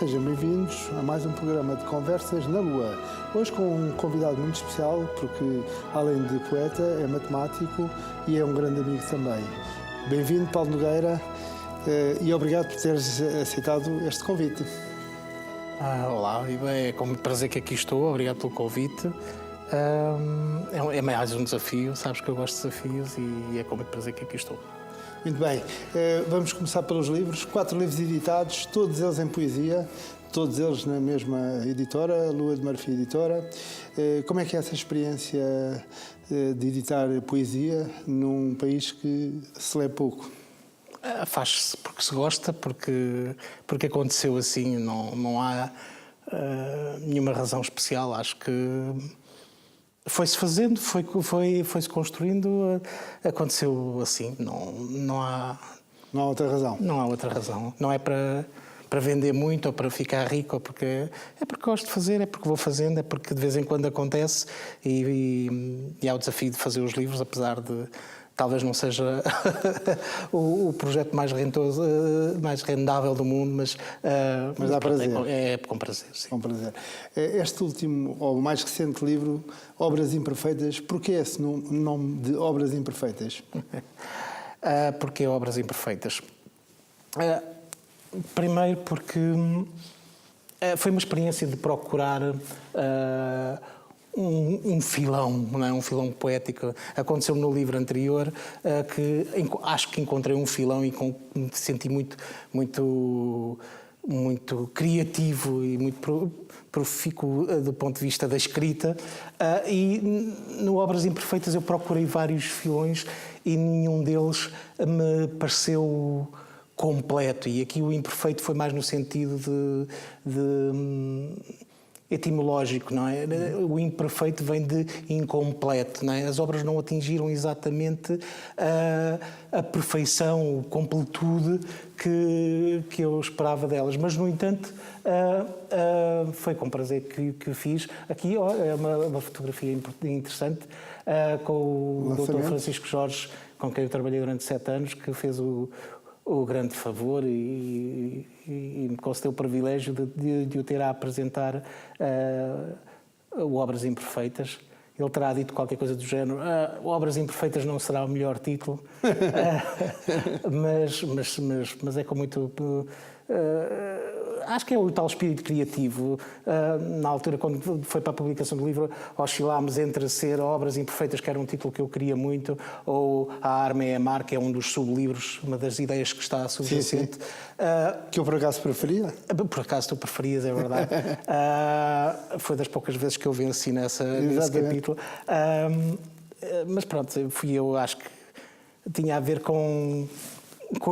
sejam bem-vindos a mais um programa de Conversas na Lua. Hoje com um convidado muito especial, porque além de poeta, é matemático e é um grande amigo também. Bem-vindo, Paulo Nogueira, e obrigado por teres aceitado este convite. Olá, é com muito prazer que aqui estou, obrigado pelo convite. É mais um desafio, sabes que eu gosto de desafios e é com muito prazer que aqui estou. Muito bem, vamos começar pelos livros. 4 livros editados, todos eles em poesia, todos eles na mesma editora, Lua de Marfim Editora. Como é que é essa experiência de editar poesia num país que se lê pouco? Faz-se porque se gosta, porque aconteceu assim, não há nenhuma razão especial. Acho que foi-se fazendo, foi-se construindo, aconteceu assim, não há... Não há outra razão? Não há outra razão. Não é para vender muito ou para ficar rico, ou porque gosto de fazer, é porque vou fazendo, é porque de vez em quando acontece e há o desafio de fazer os livros, apesar de talvez não seja o projeto mais rentoso, mais rendável do mundo, mas dá prazer. É com prazer, sim. Com prazer. Este último, ou mais recente livro, Obras Imperfeitas, porquê esse nome de Obras Imperfeitas? Porquê Obras Imperfeitas? Primeiro porque foi uma experiência de procurar um filão, não é? Um filão poético. Aconteceu no livro anterior que acho que encontrei um filão e me senti muito criativo e muito profícuo do ponto de vista da escrita. E no Obras Imperfeitas eu procurei vários filões e nenhum deles me pareceu completo. E aqui o imperfeito foi mais no sentido de etimológico, não é? O imperfeito vem de incompleto, não é? As obras não atingiram exatamente a perfeição, a completude que eu esperava delas, mas no entanto foi com prazer que fiz. Aqui é uma fotografia interessante com o Dr. Francisco Jorge, com quem eu trabalhei durante 7 anos, que fez o grande favor e me concedeu o privilégio de o ter a apresentar Obras Imperfeitas. Ele terá dito qualquer coisa do género: Obras Imperfeitas não será o melhor título, mas é com muito... acho que é o tal espírito criativo. Na altura, quando foi para a publicação do livro, oscilámos entre ser Obras Imperfeitas, que era um título que eu queria muito, ou A Arma é Amar, que é um dos sublivros, uma das ideias que está subjacente. Que eu por acaso preferia? Por acaso tu preferias, é verdade. Foi das poucas vezes que eu venci nesse capítulo. Mas pronto, eu acho que tinha a ver com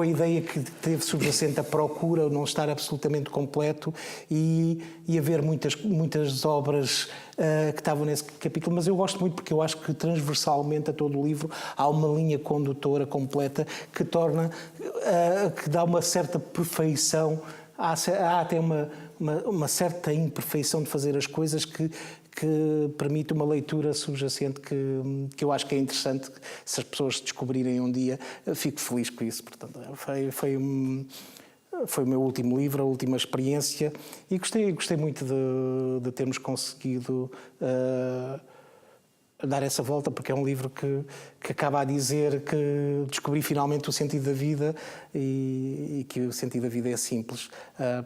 a ideia que teve subjacente a procura, não estar absolutamente completo e haver muitas obras que estavam nesse capítulo, mas eu gosto muito porque eu acho que transversalmente a todo o livro há uma linha condutora completa que torna, que dá uma certa perfeição, há até uma certa imperfeição de fazer as coisas que permite uma leitura subjacente que eu acho que é interessante. Se as pessoas descobrirem um dia, fico feliz com isso. Portanto, foi o meu último livro, a última experiência, e gostei muito de termos conseguido dar essa volta, porque é um livro que acaba a dizer que descobri finalmente o sentido da vida e que o sentido da vida é simples.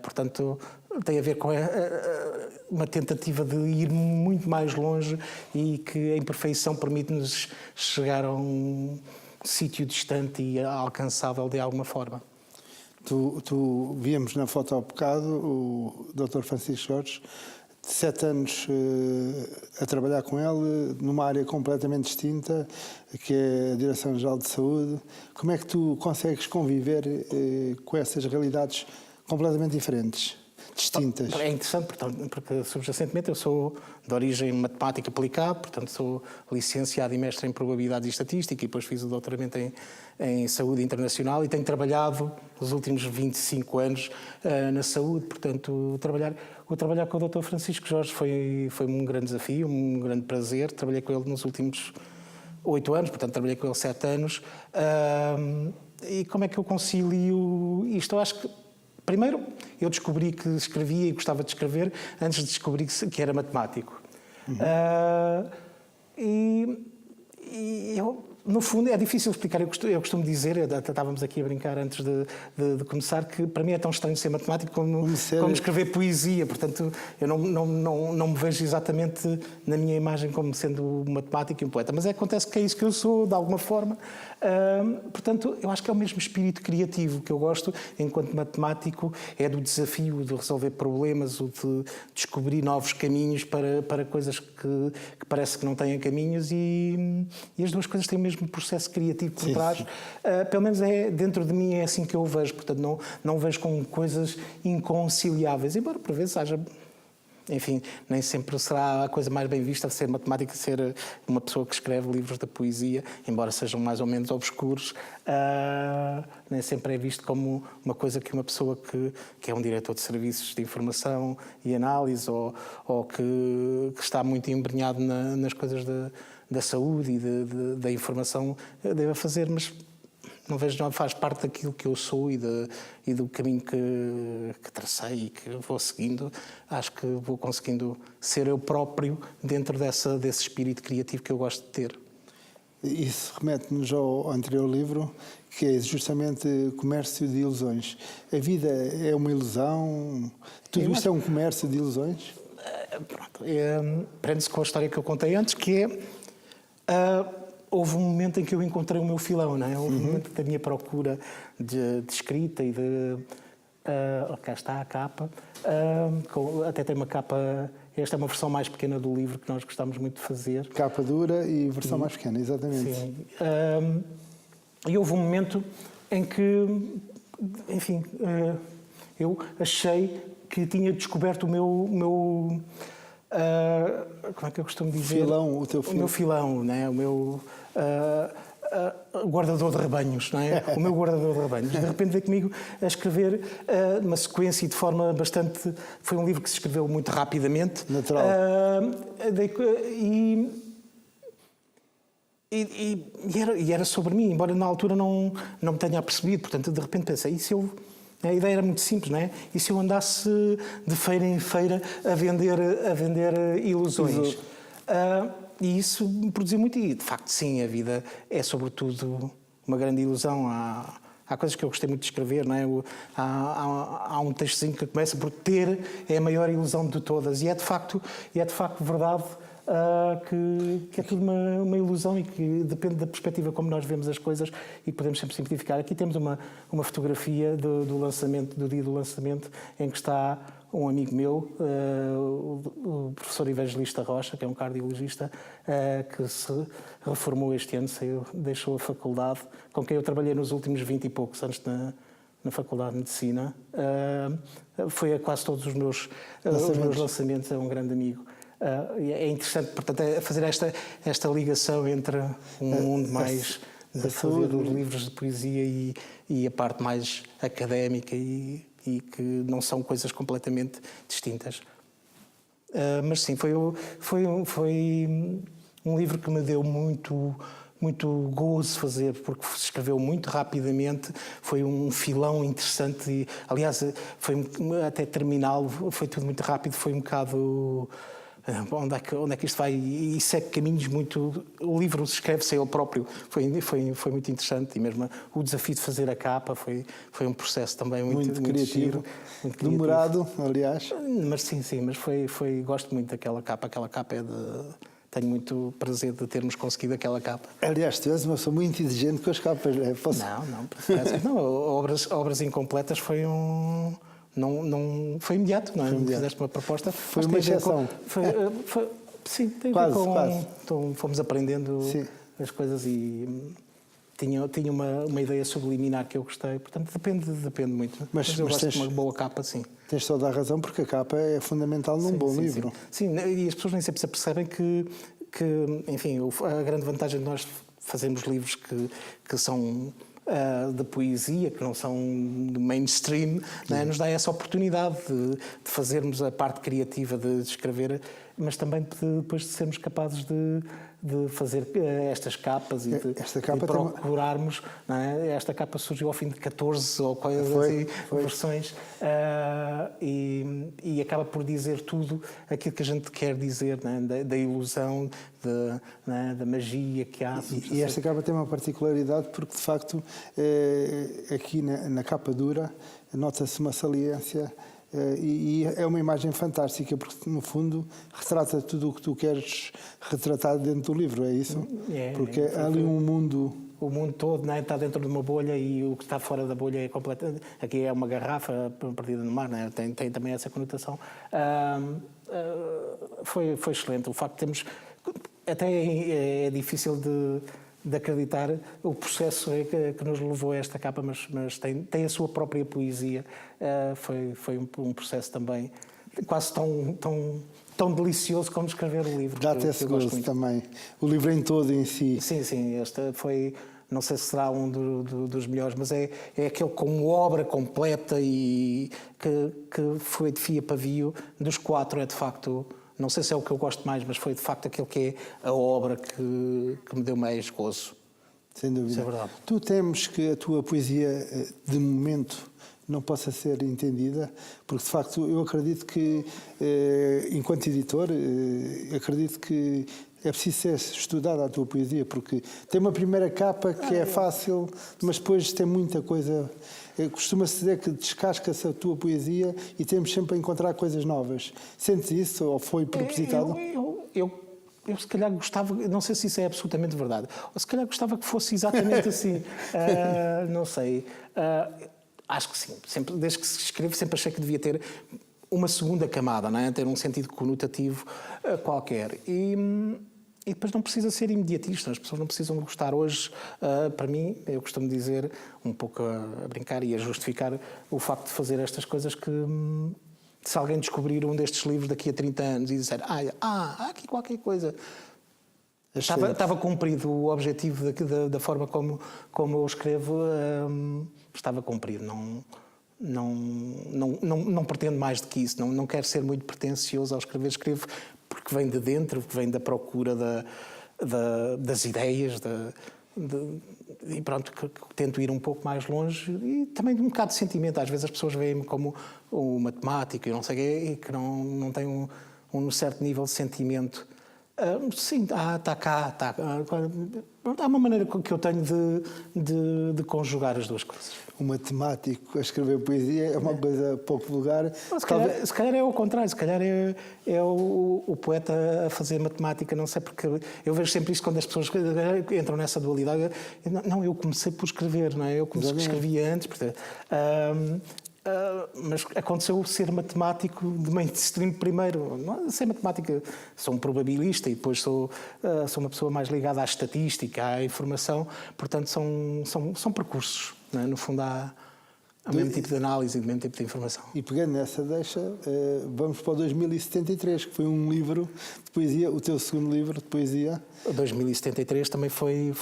Portanto, tem a ver com uma tentativa de ir muito mais longe e que a imperfeição permite-nos chegar a um sítio distante e alcançável de alguma forma. Tu víamos na foto ao bocado o Dr. Francisco Jorge, 7 anos a trabalhar com ele numa área completamente distinta, que é a Direção-Geral de Saúde. Como é que tu consegues conviver com essas realidades completamente diferentes, distintas? É interessante, porque subjacentemente eu sou de origem matemática aplicada, portanto sou licenciado e mestre em probabilidade e estatística e depois fiz o doutoramento em saúde internacional e tenho trabalhado nos últimos 25 anos na saúde, portanto trabalhar com o Dr. Francisco Jorge foi um grande desafio, um grande prazer. Trabalhei com ele nos últimos 8 anos, portanto trabalhei com ele 7 anos. E como é que eu concilio isto? Eu acho que, primeiro, eu descobri que escrevia e gostava de escrever antes de descobrir que era matemático. E eu, no fundo, é difícil explicar. Eu costumo dizer, estávamos aqui a brincar antes de começar, que para mim é tão estranho ser matemático como escrever poesia. Portanto, eu não me vejo exatamente na minha imagem como sendo um matemático e um poeta. Mas acontece que é isso que eu sou, de alguma forma. Portanto, eu acho que é o mesmo espírito criativo que eu gosto, enquanto matemático, é do desafio de resolver problemas, ou de descobrir novos caminhos para coisas que parece que não têm caminhos, e as duas coisas têm o mesmo processo criativo por trás. Pelo menos dentro de mim é assim que eu o vejo. Portanto, não vejo como coisas inconciliáveis, embora por vezes haja... Enfim, nem sempre será a coisa mais bem vista de ser matemática, ser uma pessoa que escreve livros de poesia, embora sejam mais ou menos obscuros. Nem sempre é visto como uma coisa que uma pessoa que é um diretor de serviços de informação e análise, ou que está muito embrenhado nas coisas da saúde e da informação deve fazer, mas não vejo, não faz parte daquilo que eu sou e do caminho que tracei e que vou seguindo. Acho que vou conseguindo ser eu próprio dentro desse espírito criativo que eu gosto de ter. Isso remete-nos ao anterior livro, que é justamente Comércio de Ilusões. A vida é uma ilusão? Tudo isto é um comércio de ilusões? Pronto, prende-se com a história que eu contei antes, que é... houve um momento em que eu encontrei o meu filão, não é? Houve um momento da minha procura de escrita e de... cá está a capa. Até tem uma capa... Esta é uma versão mais pequena do livro que nós gostamos muito de fazer. Capa dura e versão mais pequena, exatamente. Sim. E houve um momento em que, enfim, eu achei que tinha descoberto o meu como é que eu costumo dizer? Filão, o teu filão. O meu filão, né? O meu guardador de rebanhos, não é? O meu guardador de rebanhos. De repente veio comigo a escrever uma sequência e de forma bastante... Foi um livro que se escreveu muito rapidamente. Natural. E era sobre mim, embora na altura não me tenha apercebido. Portanto, de repente pensei, e se eu... A ideia era muito simples, não é? E se eu andasse de feira em feira a vender ilusões? E isso me produziu muito. E, de facto, sim, a vida é, sobretudo, uma grande ilusão. Há coisas que eu gostei muito de escrever, não é? Há um textozinho que começa por ter é a maior ilusão de todas. E é, de facto verdade que é tudo uma ilusão e que depende da perspectiva como nós vemos as coisas e podemos sempre simplificar. Aqui temos uma fotografia do lançamento, do dia do lançamento, em que está um amigo meu, o professor Evangelista Rocha, que é um cardiologista, que se reformou este ano, deixou a faculdade, com quem eu trabalhei nos últimos 20 e poucos anos na Faculdade de Medicina. Foi a quase todos os meus lançamentos, é um grande amigo. É interessante, portanto, fazer esta ligação entre um mundo mais de fazer os livros de poesia e a parte mais académica e que não são coisas completamente distintas. Mas sim, foi um livro que me deu muito gozo fazer, porque se escreveu muito rapidamente, foi um filão interessante e, aliás, foi até terminá-lo, foi tudo muito rápido, foi um bocado... Onde é que isto vai? E segue caminhos muito... O livro se escreve sem ele próprio. Foi muito interessante. E mesmo o desafio de fazer a capa foi um processo também muito criativo. Muito criativo. Demorado, aliás. Mas sim, mas gosto muito daquela capa. Aquela capa é de... Tenho muito prazer de termos conseguido aquela capa. Aliás, tu és uma pessoa muito exigente com as capas. Não, obras incompletas foi um... Não foi imediato, não é? Fizeste uma proposta. Foi uma exceção. Sim, tem a ver com... Quase. Então, fomos aprendendo as coisas e tinha uma ideia subliminar que eu gostei. Portanto, depende muito. Mas eu gosto de uma boa capa, sim. Tens toda a razão, porque a capa é fundamental num bom livro. Sim, e as pessoas nem sempre se apercebem que enfim, a grande vantagem de nós fazermos livros que são... de poesia, que não são do mainstream, não é? Nos dá essa oportunidade de fazermos a parte criativa de escrever mas também depois de sermos capazes de fazer estas capas e de procurarmos. Não é? Esta capa surgiu ao fim de 14 ou coisas assim, versões, e acaba por dizer tudo aquilo que a gente quer dizer, não é? Da ilusão, da magia que há. E esta capa tem uma particularidade porque, de facto, aqui na capa dura nota-se uma saliência. E é uma imagem fantástica, porque no fundo retrata tudo o que tu queres retratar dentro do livro, é isso? Porque há ali um mundo... O mundo todo, não é? Está dentro de uma bolha e o que está fora da bolha é completamente... Aqui é uma garrafa perdida no mar, não é? Tem também essa conotação. Foi excelente. O facto de termos... Até é difícil de acreditar o processo que nos levou a esta capa, mas tem a sua própria poesia. Foi um processo também quase tão delicioso como escrever o livro. Dá-te esse gosto também. O livro em todo em si. Sim. Este foi, não sei se será um dos melhores, mas é aquele como obra completa e que foi de fio a pavio. Dos 4 é de facto... Não sei se é o que eu gosto mais, mas foi de facto aquele que é a obra que me deu mais gozo. Sem dúvida. Isso é verdade. Tu temes que a tua poesia, de momento, não possa ser entendida? Porque, de facto, eu acredito que, enquanto editor, acredito que é preciso ser estudada a tua poesia, porque tem uma primeira capa que é fácil, mas depois tem muita coisa... Costuma-se dizer que descasca-se a tua poesia e temos sempre a encontrar coisas novas. Sentes isso ou foi propositado? Eu se calhar gostava, não sei se isso é absolutamente verdade, ou se calhar gostava que fosse exatamente assim. Não sei. Acho que sim. Sempre, desde que se escreve, sempre achei que devia ter uma segunda camada, não é? Ter um sentido conotativo qualquer. E depois não precisa ser imediatista, as pessoas não precisam gostar. Hoje, para mim, eu costumo dizer, um pouco a brincar e a justificar o facto de fazer estas coisas, que se alguém descobrir um destes livros daqui a 30 anos e disser há aqui qualquer coisa, estava cumprido o objetivo da forma como eu escrevo, estava cumprido. Não pretendo mais do que isso, não quero ser muito pretencioso ao escrever. Escrevo porque vem de dentro, porque vem da procura das ideias, e pronto, que tento ir um pouco mais longe, e também de um bocado de sentimento. Às vezes as pessoas veem-me como o matemático e não sei o quê, e que não tem um certo nível de sentimento. Sim, está cá. Há uma maneira que eu tenho de conjugar as duas coisas. O matemático a escrever poesia é uma coisa pouco vulgar. Se calhar é o contrário, se calhar é o poeta a fazer matemática, não sei, porque eu vejo sempre isso quando as pessoas entram nessa dualidade. Não, eu comecei por escrever, não é? Eu escrevia antes, portanto... mas aconteceu ser matemático de mainstream primeiro. Ser matemática, sou um probabilista e depois sou uma pessoa mais ligada à estatística, à informação, portanto são percursos, não é? No fundo há o mesmo tipo de análise e o mesmo tipo de informação. E pegando nessa deixa, vamos para o 2073, que foi um livro de poesia, o teu segundo livro de poesia. O 2073 também foi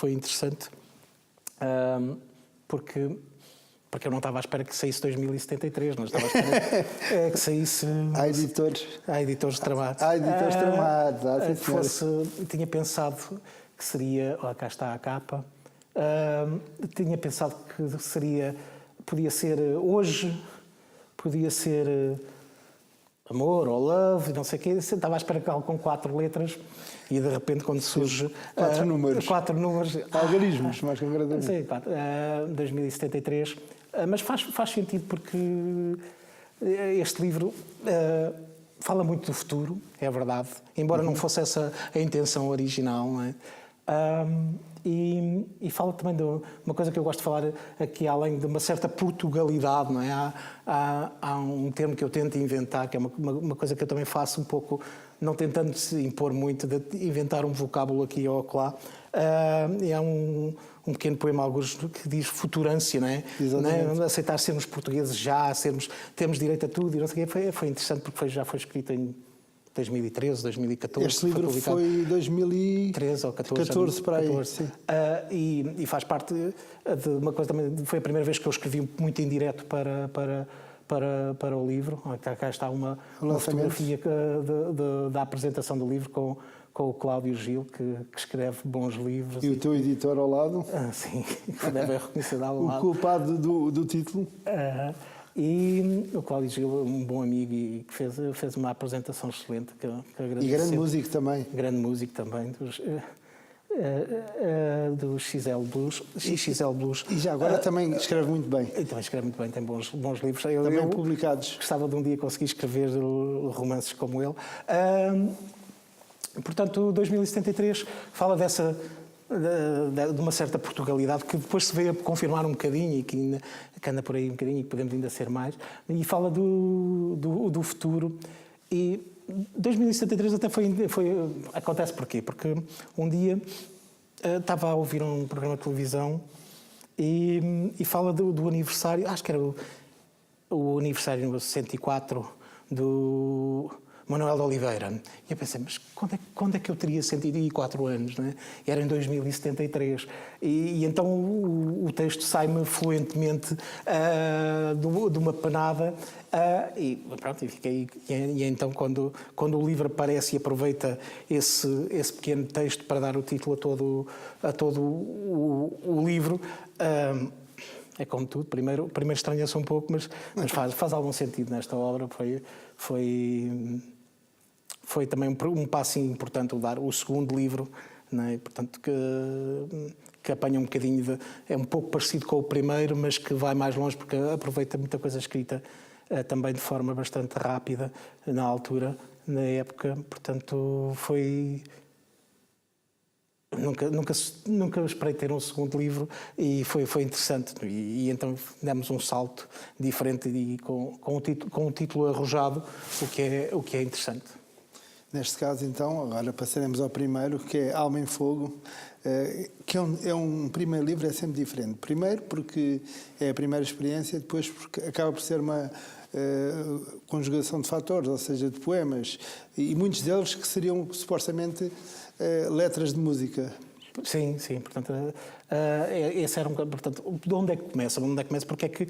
interessante, porque eu não estava à espera que saísse 2073, não estava à espera que saísse... Há editores. Há editores tramados. Há editores tramados. Tinha pensado que seria... cá está a capa. Tinha pensado que podia ser hoje, podia ser amor ou love, não sei o quê. Estava à espera que algo com 4 letras e de repente quando surge... 4 números. 4 números. Algarismos, mais concretamente. Sim, 2073. Mas faz sentido porque este livro fala muito do futuro, é verdade, embora não fosse essa a intenção original, não é? E fala também de uma coisa que eu gosto de falar aqui, além de uma certa Portugalidade, não é? Há um termo que eu tento inventar, que é uma coisa que eu também faço um pouco, não tentando se impor muito, de inventar um vocábulo aqui ou acolá. E há um pequeno poema, alguns, que diz futurância, não é? Exatamente. Aceitar sermos portugueses já, temos direito a tudo, e não sei o quê. Foi interessante porque já foi escrito em 2013, 2014. Este livro foi 2013 ou 14 para aí. E faz parte de uma coisa também. Foi a primeira vez que eu escrevi muito em direto para para o livro. Cá está uma lançamento. fotografia da apresentação do livro com o Cláudio Gil, que escreve bons livros. E o teu editor ao lado? Sim, que devem reconhecer ao lado. O culpado do título? E o Cláudio Gil, um bom amigo, e que fez uma apresentação excelente. Que agradeço. E grande músico também. Grande músico também, do XL Blues. E já agora também escreve muito bem. Então escreve muito bem, tem bons livros. Também publicados. Gostava de um dia conseguir escrever romances como ele. Portanto, 2073 fala de uma certa Portugalidade que depois se veio a confirmar um bocadinho e que anda por aí um bocadinho e que podemos ainda ser mais. E fala do futuro. E 2073 até acontece porquê? Porque um dia estava a ouvir um programa de televisão e fala do aniversário, acho que era o aniversário 64 do Manuel de Oliveira. E eu pensei, mas quando é que eu teria 104 anos? Né? Era em 2073. E então o texto sai-me fluentemente de uma panada. E pronto, e então quando o livro aparece e aproveita esse pequeno texto para dar o título a todo o livro, é como tudo, primeiro estranha-se um pouco, mas faz algum sentido nesta obra. Foi também um passo importante dar o segundo livro, não é? Portanto, que apanha um bocadinho é um pouco parecido com o primeiro, mas que vai mais longe porque aproveita muita coisa escrita também de forma bastante rápida na altura, na época. Portanto, Nunca esperei ter um segundo livro e foi interessante. E então demos um salto diferente e com um título arrojado, o que é interessante. Neste caso, então, agora passaremos ao primeiro, que é Alma em Fogo, que é um primeiro livro, é sempre diferente. Primeiro porque é a primeira experiência, depois porque acaba por ser uma conjugação de fatores, ou seja, de poemas, e muitos deles que seriam supostamente letras de música. Sim, portanto, esse era portanto, de onde é que começa? Porque é que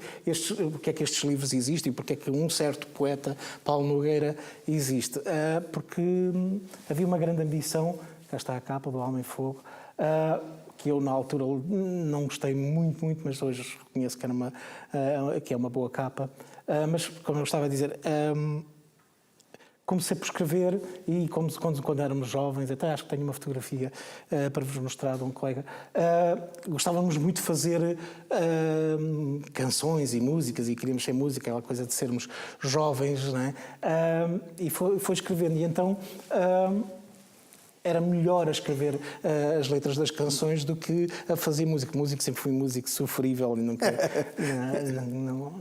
estes livros existem? Porque é que um certo poeta, Paulo Nogueira, existe? Porque havia uma grande ambição, cá está a capa do Alma em Fogo, que eu na altura não gostei muito, mas hoje reconheço que é uma boa capa. Mas, como eu estava a dizer, comecei por escrever e quando éramos jovens, até acho que tenho uma fotografia para vos mostrar de um colega, gostávamos muito de fazer canções e músicas e queríamos ser música, aquela coisa de sermos jovens, não é? E foi escrevendo e então era melhor a escrever as letras das canções do que a fazer música. Músico, sempre fui músico sofrível e nunca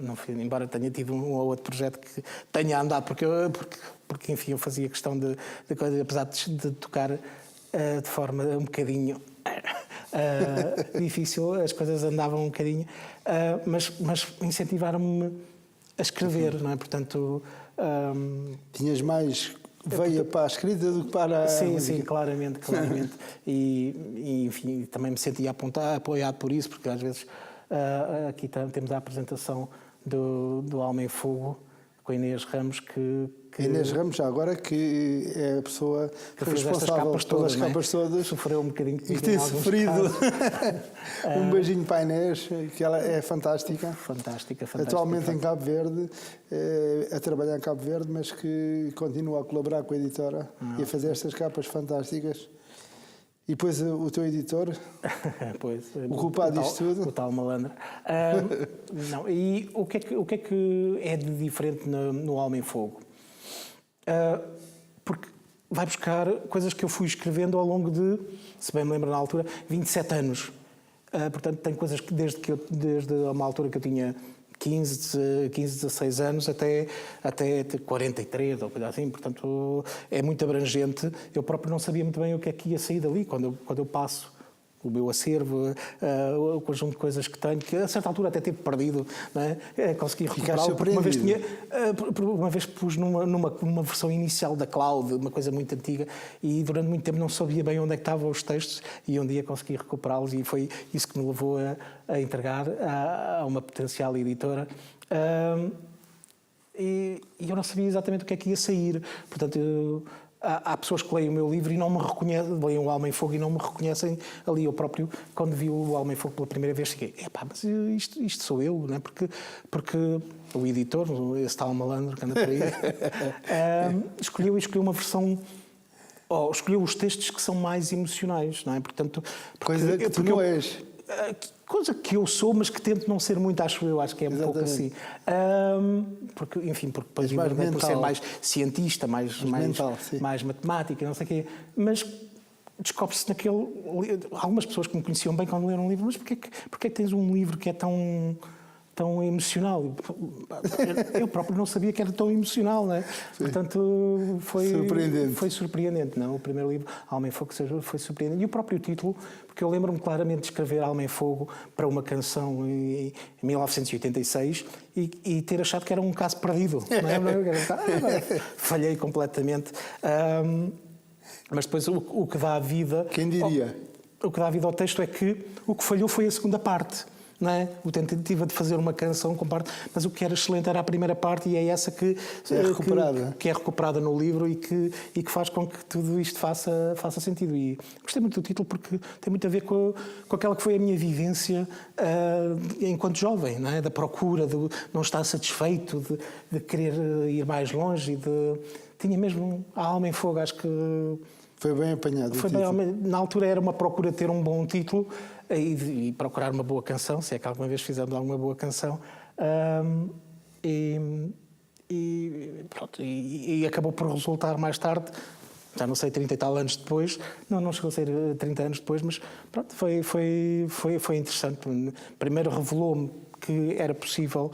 não fui, embora tenha tido um ou outro projeto que tenha andado, porque enfim, eu fazia questão de coisa, apesar de tocar de forma um bocadinho difícil, as coisas andavam um bocadinho, mas incentivaram-me a escrever, não é? Portanto... Tinhas mais veia para a escrita do que para a música. Sim, claramente. E enfim, também me sentia apoiado por isso, porque às vezes aqui temos a apresentação do Alma em Fogo, com a Inês Ramos, Inês Ramos, já agora, que é a pessoa que fez responsável pelas capas todas. Sofreu um bocadinho. E tem sofrido. Um beijinho para a Inês, que ela é fantástica. Fantástica. Atualmente em Cabo Verde, a trabalhar em Cabo Verde, mas que continua a colaborar com a editora e a fazer estas capas fantásticas. E depois o teu editor, pois, o culpado disto tudo. O tal malandro. Não, e o que é que é de diferente no Alma em Fogo? Porque vai buscar coisas que eu fui escrevendo ao longo de, se bem me lembro na altura, 27 anos. Portanto, tem coisas que desde uma altura que eu tinha 15, 16 anos até 43 ou coisa assim, portanto é muito abrangente. Eu próprio não sabia muito bem o que é que ia sair dali quando eu passo o meu acervo, o conjunto de coisas que tenho, que a certa altura até tive perdido, não é? Consegui recuperá-lo, porque uma vez pus numa versão inicial da Cloud, uma coisa muito antiga, e durante muito tempo não sabia bem onde é que estavam os textos, e um dia consegui recuperá-los, e foi isso que me levou a entregar a uma potencial editora. eu não sabia exatamente o que é que ia sair. Portanto, há pessoas que leem o meu livro e não me reconhecem, leem o Alma em Fogo e não me reconhecem ali. Eu próprio, quando vi o Alma em Fogo pela primeira vez, fiquei, mas isto sou eu, não é? Porque o editor, esse tal malandro que anda por aí, escolheu uma versão, escolheu os textos que são mais emocionais, não é? Portanto, coisa que tu não és. Coisa que eu sou, mas que tento não ser muito, acho que é um pouco assim. Porque depois por ser mais cientista, mais matemática, não sei o quê. Mas descobre-se naquele... Algumas pessoas que me conheciam bem quando leram um livro, mas porquê que tens um livro que é tão emocional? Eu próprio não sabia que era tão emocional, não é? Portanto, foi surpreendente, não? O primeiro livro, Alma em Fogo, foi surpreendente. E o próprio título, porque eu lembro-me claramente de escrever Alma em Fogo para uma canção em 1986 e ter achado que era um caso perdido, não é? Falhei completamente. Mas depois o que dá a vida... Quem diria? O que dá a vida ao texto é que o que falhou foi a segunda parte. Não é? A tentativa de fazer uma canção com parte, mas o que era excelente era a primeira parte e é essa que é recuperada no livro e que faz com que tudo isto faça sentido. E gostei muito do título porque tem muito a ver com aquela que foi a minha vivência enquanto jovem, não é? Da procura, de não estar satisfeito, de querer ir mais longe, tinha mesmo a alma em fogo, acho que... Foi bem apanhado. Na altura era uma procura de ter um bom título e procurar uma boa canção, se é que alguma vez fizemos alguma boa canção. Pronto, e acabou por resultar mais tarde, já não sei, 30 e tal anos depois, não chegou a ser 30 anos depois, mas pronto, foi interessante. Primeiro revelou-me que era possível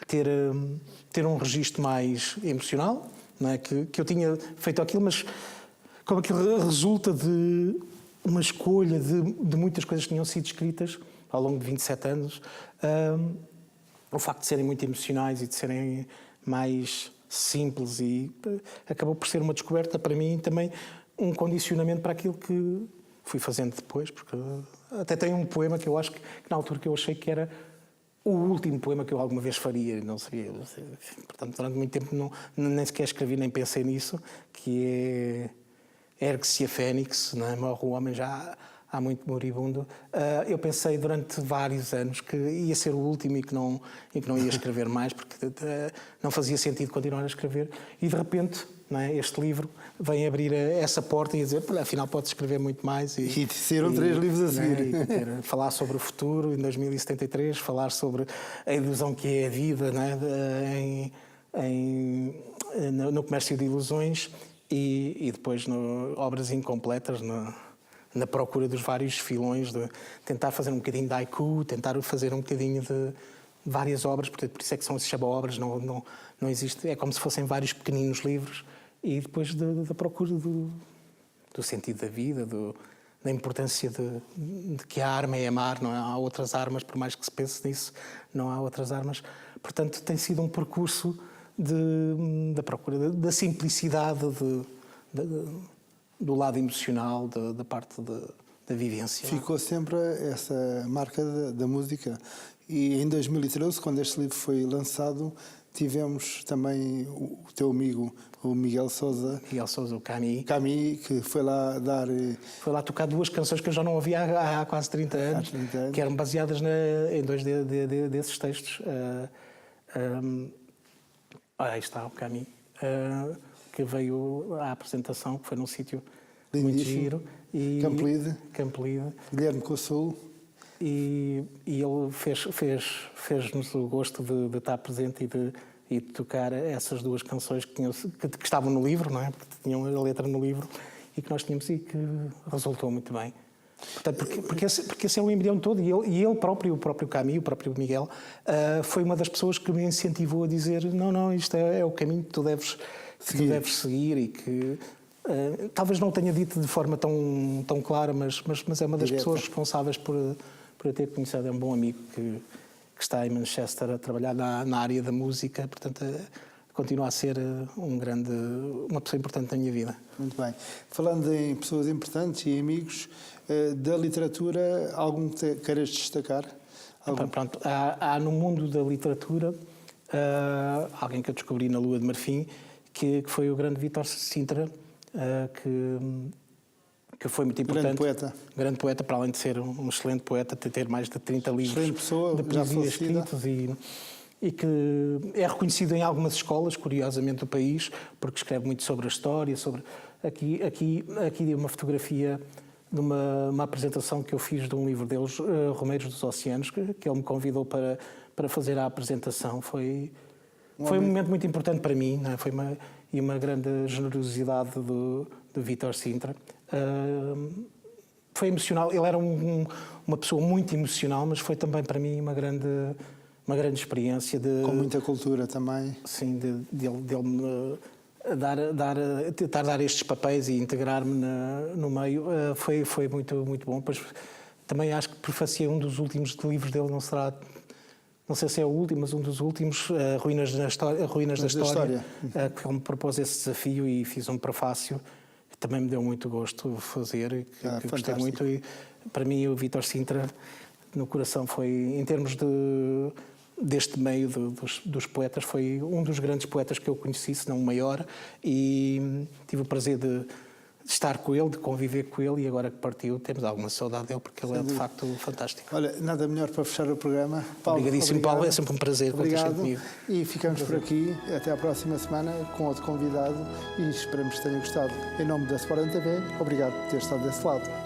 ter um registro mais emocional, não é? Que eu tinha feito aquilo, mas como aquilo resulta de uma escolha de muitas coisas que tinham sido escritas ao longo de 27 anos, o facto de serem muito emocionais e de serem mais simples e acabou por ser uma descoberta para mim também, um condicionamento para aquilo que fui fazendo depois, porque até tem um poema que eu acho que na altura que eu achei que era o último poema que eu alguma vez faria, não sabia. Portanto, durante muito tempo nem sequer escrevi, nem pensei nisso, que é Ergue-se a Fênix, não é? Morre o homem já há muito moribundo. Eu pensei durante vários anos que ia ser o último e que não ia escrever mais, porque não fazia sentido continuar a escrever. E de repente, não é? Este livro vem abrir essa porta e dizer, afinal pode escrever muito mais. E saíram 3 livros a seguir. Falar sobre o futuro em 2073, falar sobre a ilusão que é a vida, não é? No comércio de ilusões. E depois obras incompletas na procura dos vários filões, de tentar fazer um bocadinho de haiku, tentar fazer um bocadinho de várias obras, por isso é que se chama obras, não existe, é como se fossem vários pequeninos livros, e depois da procura do sentido da vida, da importância de que a arma é amar, não há outras armas, por mais que se pense nisso, não há outras armas. Portanto, tem sido um percurso da procura, da simplicidade, do lado emocional, da parte da vivência. Ficou sempre essa marca da música. E em 2013, quando este livro foi lançado, tivemos também o teu amigo, o Miguel Sousa. Miguel Sousa, o Cami. Cami, que foi lá dar... Foi lá tocar 2 canções que eu já não ouvia há quase 30 anos, que eram baseadas em 2 desses textos. Aí está o Cami, que veio à apresentação, que foi num sítio muito giro. Campolide. Guilherme Consul. E ele fez-nos o gosto de estar presente e de tocar essas 2 canções que estavam no livro, não é? Porque tinham a letra no livro e que nós tínhamos e que resultou muito bem. Portanto, porque esse é o embrião todo e ele próprio, o próprio Cami, o próprio Miguel, foi uma das pessoas que me incentivou a dizer não, isto é o caminho que tu deves seguir e que talvez não o tenha dito de forma tão clara, mas é uma das pessoas responsáveis por eu ter conhecido. É um bom amigo que está em Manchester a trabalhar na área da música, portanto continua a ser uma pessoa importante na minha vida. Muito bem. Falando em pessoas importantes e amigos da literatura, algum que queiras destacar? Pronto, há no mundo da literatura alguém que eu descobri na Lua de Marfim, que foi o grande Vítor Sintra, que foi muito importante. Grande poeta, para além de ser um excelente poeta, de ter mais de 30 livros de poesia escritos e que é reconhecido em algumas escolas, curiosamente, do país, porque escreve muito sobre a história, Aqui dei uma fotografia de uma apresentação que eu fiz de um livro deles, Romeiros dos Oceanos, que ele me convidou para fazer a apresentação. Foi um momento muito importante para mim, não é? Foi uma grande generosidade do Vítor Sintra. Foi emocional. Ele era uma pessoa muito emocional, mas foi também para mim uma grande experiência. Com muita cultura também. Sim, dele me tentar dar estes papéis e integrar-me no meio. Foi muito, muito bom. Pois, também acho que prefaciei um dos últimos livros dele, não sei se é o último, mas um dos últimos, Ruínas da História, que ele me propôs esse desafio e fiz um prefácio. Também me deu muito gosto fazer, que gostei muito. E para mim, o Vítor Sintra, no coração, foi, em termos deste meio dos poetas, foi um dos grandes poetas que eu conheci, se não o maior, e tive o prazer de estar com ele, de conviver com ele, e agora que partiu temos alguma saudade dele, porque ele é de facto fantástico. Olha, nada melhor para fechar o programa. Paulo, obrigadíssimo, obrigado. Paulo, é sempre um prazer. Obrigado. Comigo. E ficamos por aqui, até à próxima semana, com outro convidado, e esperamos que tenham gostado. Em nome da Sporting TV, obrigado por ter estado desse lado.